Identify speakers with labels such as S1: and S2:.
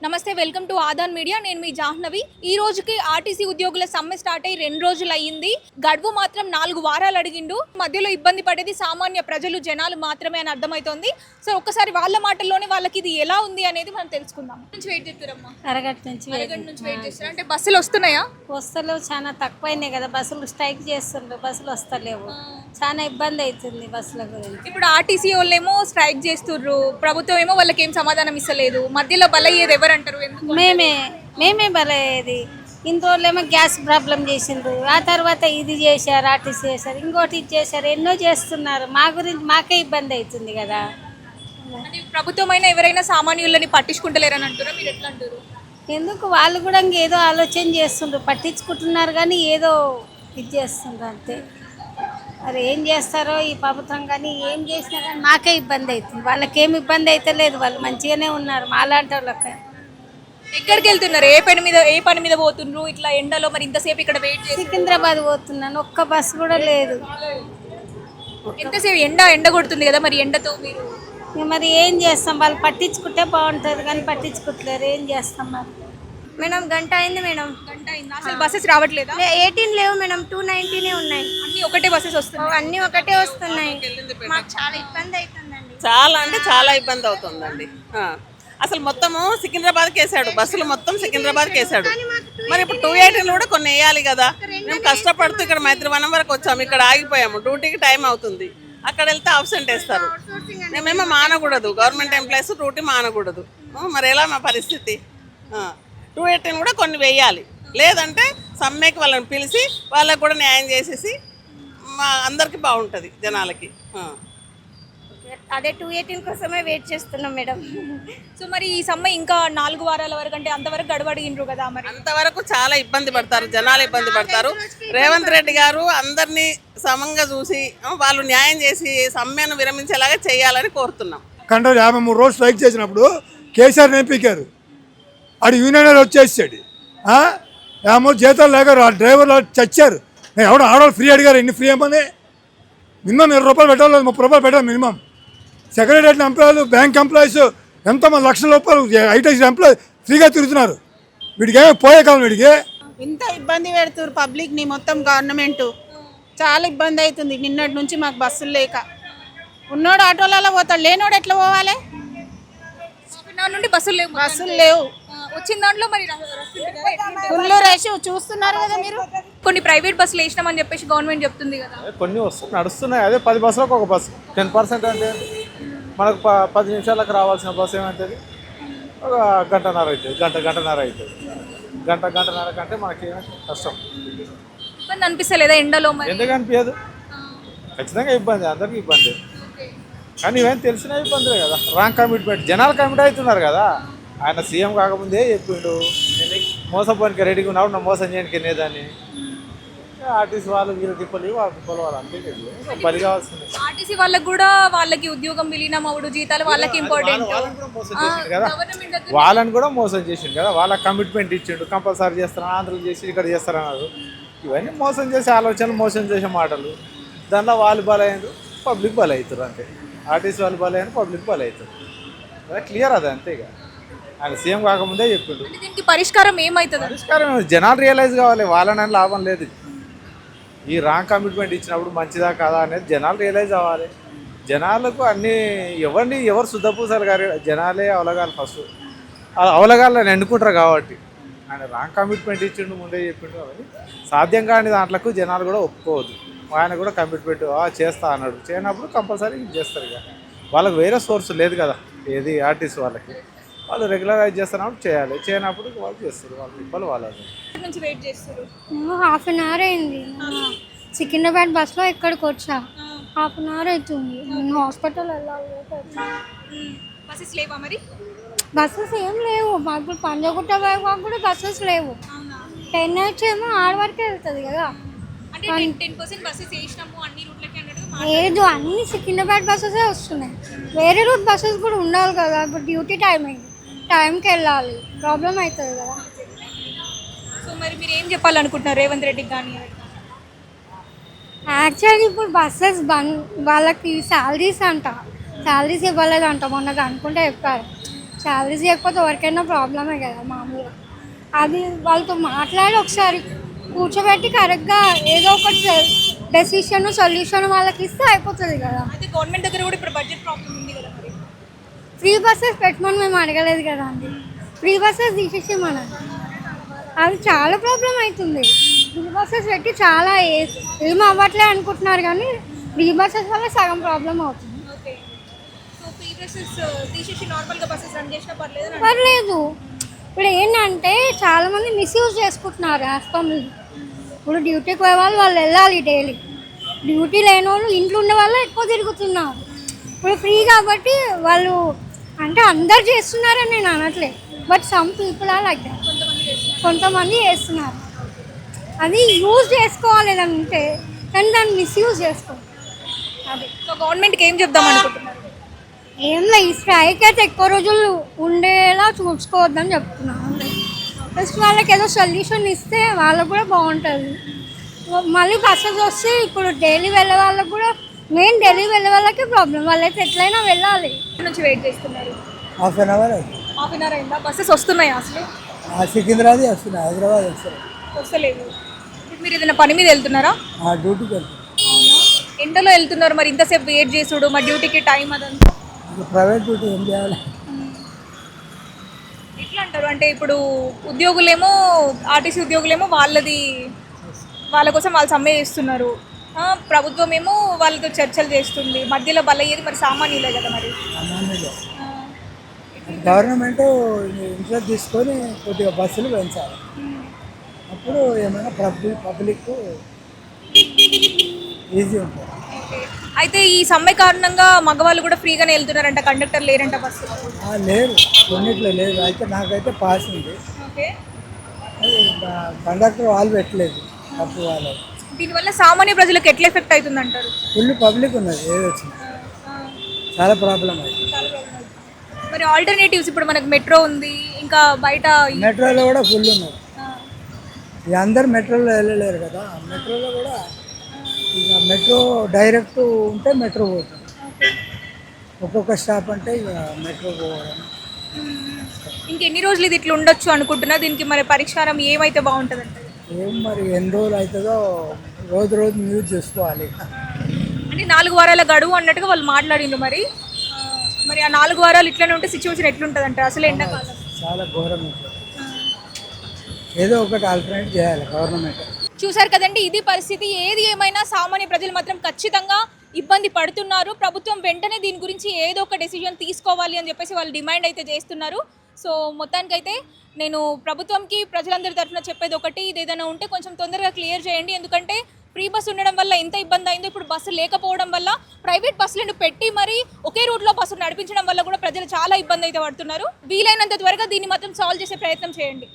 S1: నమస్తే, welcome to Aadan media. నేను మీ జాహ్నవి. ఈ రోజుకి ఆర్టీసీ ఉద్యోగుల సమ్మె స్టార్ట్ అయ్యి 2 రోజులు అయ్యింది. గడువు మాత్రం 4 వారాలు అడిగిండు. మధ్యలో ఇబ్బంది పడేది సామాన్య ప్రజలు, జనాలు మాత్రమే అని అర్థమవుతోంది. సో ఒక్కసారి వాళ్ళ మాటల్లోనే వాళ్ళకి ఇది ఎలా ఉంది అనేది మనం తెలుసుకుందాం. నుంచి వెయిట్ చేస్తారమ్మా?
S2: అరగంట నుంచి
S1: వెయిట్ చేస్తారు. అంటే బస్సులు వస్తున్నాయా?
S2: వస్తలేవు, చాలా తక్కువైనాయి కదా. బస్సులు స్ట్రైక్ చేస్తుండ్రు, బస్సులు వస్తలేవు. చాలా ఇబ్బంది అవుతుంది బస్సుల గురించి.
S1: ఇప్పుడు ఆర్టీసీ వాళ్ళేమో స్ట్రైక్ చేస్తుర్రు, ప్రభుత్వం ఏమో వాళ్ళకి ఏం సమాధానం ఇస్తలేదు. మధ్యలో బలయ్యేది ఎవరు అంటారు?
S2: మేమే బలయ్యేది. ఇన్ని రోజులేమో గ్యాస్ ప్రాబ్లం చేసిండ్రు, ఆ తర్వాత ఇది చేశారు, ఆర్టీసీ చేశారు, ఇంకోటి ఇది చేశారు, ఎన్నో చేస్తున్నారు. మా గురించి మాకే ఇబ్బంది అవుతుంది కదా.
S1: ప్రభుత్వం అయినా ఎవరైనా సామాన్యులని పట్టించుకుంటలేరని అంటారా? మీరు ఎట్లా అంటారు?
S2: ఎందుకు వాళ్ళు కూడా ఇంకేదో ఆలోచన చేస్తుండ్రు, పట్టించుకుంటున్నారు కానీ ఏదో ఇది చేస్తుండ్రు అంతే. మరి ఏం చేస్తారో ఈ ప్రభుత్వం, కానీ ఏం చేసినా కానీ మాకే ఇబ్బంది అవుతుంది. వాళ్ళకి ఏమి ఇబ్బంది అయితే లేదు, వాళ్ళు మంచిగానే ఉన్నారు. మాలాంటి వాళ్ళకి
S1: ఎక్కడికి వెళ్తున్నారు? ఏ పని మీద పోతుండ్రు? ఇట్లా ఎండలో మరి ఇంతసేపు ఇక్కడ వెయిట్ చేసి
S2: సికింద్రాబాద్ పోతున్నాను, ఒక్క బస్సు కూడా లేదు.
S1: ఎంతసేపు ఎండ కొడుతుంది కదా, మరి ఎండతో మీరు
S2: మరి ఏం చేస్తాం? వాళ్ళు పట్టించుకుంటే బాగుంటుంది కానీ పట్టించుకుంటలేరు, ఏం చేస్తాం మరి.
S3: మేడం గంట అయింది మేడం.
S1: గంట అయిందా? అసలు బస్సెస్ రావట్లేదా?
S3: 18 లేవు మేడం, 219 ఉన్నాయి.
S1: అన్ని ఒకటే బస్సెస్ వస్తున్నాయి.
S3: అన్ని ఒకటే వస్తున్నాయి. మాకు చాలా ఇబ్బంది అవుతుందండి.
S4: చాలా అంటే చాలా ఇబ్బంది అవుతుందండి. అసలు మొత్తము సికింద్రాబాద్కి వేసాడు, బస్సులు మొత్తం సికింద్రాబాద్కి వేసాడు. మరి ఇప్పుడు 218 కూడా కొన్ని వేయాలి కదా. మేము కష్టపడుతూ ఇక్కడ మైత్రివనం వరకు వచ్చాము, ఇక్కడ ఆగిపోయాము. డ్యూటీకి టైం అవుతుంది, అక్కడ వెళ్తే అబ్సెంట్ వేస్తారు. మేమేమో మానకూడదు, గవర్నమెంట్ ఎంప్లాయీస్ డ్యూటీ మానకూడదు. మరి ఎలా మా పరిస్థితి? 218 కూడా కొన్ని వేయాలి, లేదంటే సమ్మెకి వాళ్ళని పిలిచి వాళ్ళకి కూడా న్యాయం చేసేసి మా అందరికి బాగుంటుంది జనాలకి.
S3: అదే 218 కోసమే వెయిట్ చేస్తున్నాం మేడం.
S1: సో మరి ఈ సమ్మె ఇంకా 4 వారాల వరకు, అంటే అంతవరకు గడువు అడిగినరు కదా, మరి
S4: అంతవరకు చాలా ఇబ్బంది పడతారు జనాలు, ఇబ్బంది పడతారు. రేవంత్ రెడ్డి గారు అందరినీ సమంగా చూసి వాళ్ళు న్యాయం చేసి సమ్మెను విరమించేలాగా చేయాలని కోరుతున్నాం.
S5: కంటే 53 రోజులు స్ట్రైక్ చేసినప్పుడు కేసీఆర్ నేర్పికారు, ఆడు యూనియన్ వచ్చేసాడు. ఏమో జీతాలు లేక డ్రైవర్లు చచ్చారు. ఎవడో ఆడవాళ్ళు ఫ్రీ అడిగారు, ఎన్ని ఫ్రీ ఏమని? మినిమం 20 రూపాయలు పెట్టాలి, 30 రూపాయలు పెట్టాలి మినిమం. సెక్రటరీ ఎంప్లాయీలు, బ్యాంక్ ఎంప్లాయీస్ ఎంతోమంది లక్షల రూపాయలు ఐటీ ఎంప్లాయీ ఫ్రీగా తిరుగుతున్నారు. వీడికి ఏమో పోయే కాలం, వీడికి
S6: ఇంత ఇబ్బంది పెడుతున్నారు పబ్లిక్ని. మొత్తం గవర్నమెంట్ చాలా ఇబ్బంది అవుతుంది. నిన్నటి నుంచి మాకు బస్సులు లేక, ఉన్నోడు ఆటోలలో పోతాడు, లేనోడు ఎట్లా పోవాలి?
S1: నుండి బస్సులు
S6: లేవు.
S1: వచ్చిన దాంట్లో మరి
S6: ఫుల్ రష్ చూస్తున్నారు కదా మీరు.
S1: కొన్ని ప్రైవేట్ బస్సులు వేసినామని చెప్పేసి గవర్నమెంట్ చెప్తుంది కదా.
S7: కొన్ని నడుస్తున్నాయి, అదే 10 బస్సులకు ఒక బస్సు 10% అంటే మనకు 10 నిమిషాలకు రావాల్సిన బస్సు ఏమవుతుంది? ఒక గంటన్నర అవుతుంది, గంటన్నర అవుతుంది. గంటన్నర కంటే మనకి కష్టం.
S1: ఇబ్బంది అనిపిస్తలేదా ఎండలో?
S7: ఎందుకు అనిపించదు? ఖచ్చితంగా ఇబ్బంది, అందరికీ ఇబ్బంది. కానీ ఇవన్నీ తెలిసిన ఇబ్బందులే కదా. రాంగ్ కమిట్మెంట్, జనాలు కమిట్ అవుతున్నారు కదా. ఆయన సీఎం కాకముందే చెప్పిండు, మోసపోనికి రెడీగా ఉన్నాడు, నా మోసం చేయడానికి నేదాన్ని. ఆర్టీసీ వాళ్ళు వీళ్ళు తిప్పలు వాళ్ళు అంతే బలి కావాల్సింది.
S1: ఆర్టీసీ వాళ్ళకి కూడా వాళ్ళకి ఉద్యోగం విలీనం అవుడు, జీతాలు వాళ్ళకి ఇంపార్టెంట్.
S7: వాళ్ళని కూడా మోసం చేసిండు కదా. వాళ్ళకి కమిట్మెంట్ ఇచ్చిండు, కంపల్సరీ చేస్తారు, ఆంధ్రలు చేసి ఇక్కడ చేస్తారన్నారు. ఇవన్నీ మోసం చేసే ఆలోచనలు, మోసం చేసే మాటలు. దానిలో వాళ్ళు బలయ్యారు, పబ్లిక్ బలవుతారు అంతే. ఆర్టీసీ వాళ్ళు బలయ్యారు, పబ్లిక్ బలవుతారు. క్లియర్ అది అంతే. ఇక ఆయన సీఎం కాకముందే చెప్పిండు.
S1: దీనికి పరిష్కారం ఏమవుతుంది?
S7: పరిష్కారం జనాలు రియలైజ్ కావాలి, వాళ్ళని లాభం లేదు. ఈ రాంగ్ కమిట్మెంట్ ఇచ్చినప్పుడు మంచిదా కాదా అనేది జనాలు రియలైజ్ అవ్వాలి. జనాలకు అన్నీ ఎవరు శుద్ధపూసారు గారు, జనాలే అవలగాలి ఫస్ట్. అవలగాళ్ళని ఎన్నుకుంటారు కాబట్టి. ఆయన రాంగ్ కమిట్మెంట్ ఇచ్చిండు, ముందే చెప్పిండు. అవన్నీ సాధ్యం కాని దాంట్లకు జనాలు కూడా ఒప్పుకోవద్దు. ఆయన కూడా కమిట్మెంట్ చేస్తా అన్నాడు, చేయనప్పుడు కంపల్సరీ చేస్తారు. ఇక వాళ్ళకి వేరే సోర్స్ లేదు కదా, ఏది ఆర్టిస్ట్ వాళ్ళకి. వాళ్ళు రెగ్యులరైజ్ చేస్తున్నప్పుడు చేయాలి, చేయనప్పుడు వాళ్ళు చేస్తారు. వాళ్ళు తిప్పలు వాళ్ళని
S1: నుంచి వెయిట్ చేస్తారు.
S8: హాఫ్ అన్ అవర్ అయింది. సికింద్రాబాద్ బస్సులో ఇక్కడికి వచ్చా, హాఫ్ అన్ అవర్ అవుతుంది. నేను హాస్పిటల్ వెళ్ళాలి.
S1: బస్సెస్ లేవా మరి?
S8: బస్సెస్ ఏం లేవు మాకు. పంజగుట్ట వైపు కూడా బస్సెస్ లేవు. 10 నుంచి ఏమో 6 వరకే వెళ్తుంది కదా.
S1: అంటే 10% బస్సెస్ వేసినాము అన్ని రూట్లకి అన్నట్టు
S8: లేదు, అన్ని సికింద్రాబాద్ బస్సెసే వస్తున్నాయి. వేరే రూట్ బస్సెస్ కూడా ఉండాలి కదా. ఇప్పుడు డ్యూటీ టైం అయింది, టైంకి వెళ్ళాలి, ప్రాబ్లం అవుతుంది కదా.
S1: సో మరి మీరు ఏం చెప్పాలనుకుంటున్నారు రేవంత్ రెడ్డికి కానీ?
S8: యాక్చువల్లీ ఇప్పుడు బస్సెస్ వాళ్ళకి శాలరీస్ ఇవ్వలేదంట, మొన్న అనుకుంటే చెప్పారు. శాలరీస్ ఇవ్వకపోతే ఎవరికైనా ప్రాబ్లమే కదా మామూలుగా. అది వాళ్ళతో మాట్లాడి ఒకసారి కూర్చోబెట్టి కరెక్ట్గా ఏదో ఒకటి డెసిషన్ సొల్యూషన్ వాళ్ళకి ఇస్తే అయిపోతుంది కదా.
S1: అయితే గవర్నమెంట్ దగ్గర కూడా ఇప్పుడు బడ్జెట్ ప్రాబ్లం ఉంది కదా మరి.
S8: ఫ్రీ బస్సెస్ పెట్టమని మేము అడగలేదు కదా అండి. ఫ్రీ బస్సెస్ తీసేసి మనం అది చాలా ప్రాబ్లం అవుతుంది. ఫ్రీ బస్సెస్ పెట్టి చాలా ఏం అవ్వట్లే అనుకుంటున్నారు కానీ ఫ్రీ బస్సెస్ వల్ల సగం ప్రాబ్లం అవుతుంది.
S1: ఓకే. సో ఫ్రీ బస్సెస్ తీసేసి నార్మల్గా బస్సెస్ రన్ చేసినా పర్లేదు.
S8: పర్లేదు. ఇప్పుడు ఏంటంటే చాలామంది మిస్యూజ్ చేసుకుంటున్నారు యాస్పమ్ని. ఇప్పుడు డ్యూటీకి పోయే వాళ్ళు వెళ్ళాలి డైలీ. డ్యూటీ లేని వాళ్ళు ఇంట్లో ఉండే వాళ్ళు ఎక్కువ తిరుగుతున్నారు. ఇప్పుడు ఫ్రీ కాబట్టి వాళ్ళు అంటే అందరు చేస్తున్నారని నేను అనట్లేదు. But some people are like that. కొంతమంది చేస్తున్నారు. అది యూజ్ చేసుకోవాలి అంటే కానీ దాన్ని మిస్యూజ్ చేసుకోవాలి. అది
S1: సో గవర్నమెంట్కి ఏం చెప్దాం అనుకుంటున్నారు?
S8: ఏం లేదు, ఈ స్ట్రైక్ అయితే ఎక్కువ రోజులు ఉండేలా చూసుకోవద్దని చెప్తున్నాను. ఫస్ట్ వాళ్ళకి ఏదో సొల్యూషన్ ఇస్తే వాళ్ళకు కూడా బాగుంటుంది. మళ్ళీ బస్సెస్ వస్తే ఇప్పుడు డైలీ వెళ్ళే వాళ్ళకి కూడా మెయిన్ ఢిల్లీ వెళ్ళే వాళ్ళకే ప్రాబ్లం. వాళ్ళైతే ఎట్లయినా వెళ్ళాలి.
S1: నుంచి వెయిట్ చేస్తున్నారు.
S9: Half an hour
S1: half an hour అయిందా? బస్సెస్ వస్తున్నాయి అసలు?
S9: సికింద్రాబాద్ వస్తున్నాయి, హైదరాబాద్ వస్తారు.
S1: వస్తలేదు. ఇప్పుడు మీరు ఏదైనా పని మీద వెళ్తున్నారా?
S9: డ్యూటీకి వెళ్తాం.
S1: అవునా? ఎండలో వెళ్తున్నారు మరి ఇంతసేపు వెయిట్ చేసుడు, మా డ్యూటీకి టైం అదంతా
S9: ప్రైవేట్ డ్యూటీ ఏం చేయాలి?
S1: ఎట్లా అంటారు అంటే ఇప్పుడు ఉద్యోగులేమో ఆర్టీసీ ఉద్యోగులేమో వాళ్ళ కోసం వాళ్ళు సమ్మె చేస్తున్నారు. ప్రభుత్వం ఏమో వాళ్ళతో చర్చలు చేస్తుంది. మధ్యలో బలయ్యేది మరి సామాన్యులే కదా మరి.
S9: సామాన్యులు గవర్నమెంట్ ఇంట్రెస్ట్ తీసుకొని కొద్దిగా బస్సులు పెంచాలి. అప్పుడు ఏమైనా పబ్లిక్ ఈజీ ఉంటుంది.
S1: అయితే ఈ సమ్మె కారణంగా మగవాళ్ళు కూడా ఫ్రీగానే వెళ్తున్నారంట, కండక్టర్ లేరంట బస్సు.
S9: లేదు, కొన్నిట్లో లేదు. అయితే నాకైతే పాస్ ఉంది.
S1: ఓకే.
S9: కండక్టర్ వాళ్ళు పెట్టలేదు, తప్పు వాళ్ళు.
S1: దీనివల్ల సామాన్య ప్రజలకు ఎట్లా ఎఫెక్ట్ అవుతుంది అంటారు?
S9: ఫుల్ పబ్లిక్ ఉన్నది, ఏది వచ్చింది చాలా ప్రాబ్లం అవుతుంది.
S1: మరి ఆల్టర్నేటివ్స్ ఇప్పుడు మనకు మెట్రో ఉంది, ఇంకా బయట
S9: మెట్రోలో కూడా ఫుల్ ఉన్నది. ఇక అందరు మెట్రోలో వెళ్ళలేరు కదా. మెట్రోలో కూడా ఇక మెట్రో డైరెక్ట్ ఉంటే మెట్రో పోతుంది. ఒక్కొక్క స్టాప్ అంటే ఇక మెట్రో పోవడం.
S1: ఇంకెన్ని రోజులు ఇది ఇట్లా ఉండొచ్చు అనుకుంటున్నా? దీనికి మరి పరిష్కారం ఏమైతే బాగుంటుంది అంటే?
S9: ఏం మరి ఎన్ని రోజులు అవుతుందో రోజు రోజు న్యూస్ చూసుకోవాలి.
S1: అంటే 4 వారాల గడువు అన్నట్టుగా వాళ్ళు మాట్లాడిండ్రు. మరి ఆ 4 వారాలు ఇట్లనే ఉంటే సిచ్యువేషన్ ఎట్లుంటుంది అంటే అసలు ఎండాకాలం
S9: చాలా ఘోరం ఉంటుంది. ఏదో ఒకటి ఆల్టర్నేట్ చేయాలి గవర్నమెంట్.
S1: చూసారు కదండి, ఇది పరిస్థితి. ఏది ఏమైనా సామాన్య ప్రజలు మాత్రం ఖచ్చితంగా ఇబ్బంది పడుతున్నారు. ప్రభుత్వం వెంటనే దీని గురించి ఏదో ఒక డెసిజన్ తీసుకోవాలి అని చెప్పేసి వాళ్ళు డిమాండ్ అయితే చేస్తున్నారు. సో మొత్తానికైతే నేను ప్రభుత్వంకి ప్రజలందరి తరఫున చెప్పేది ఒకటి, ఇది ఏదైనా ఉంటే కొంచెం తొందరగా క్లియర్ చేయండి. ఎందుకంటే ఫ్రీ బస్సు ఉండడం వల్ల ఎంత ఇబ్బంది అయిందో, ఇప్పుడు బస్సు లేకపోవడం వల్ల ప్రైవేట్ బస్సులను పెట్టి మరి ఒకే రూట్లో బస్సులు నడిపించడం వల్ల కూడా ప్రజలు చాలా ఇబ్బంది అయితే పడుతున్నారు. వీలైనంత త్వరగా దీన్ని మాత్రం సాల్వ్ చేసే ప్రయత్నం చేయండి.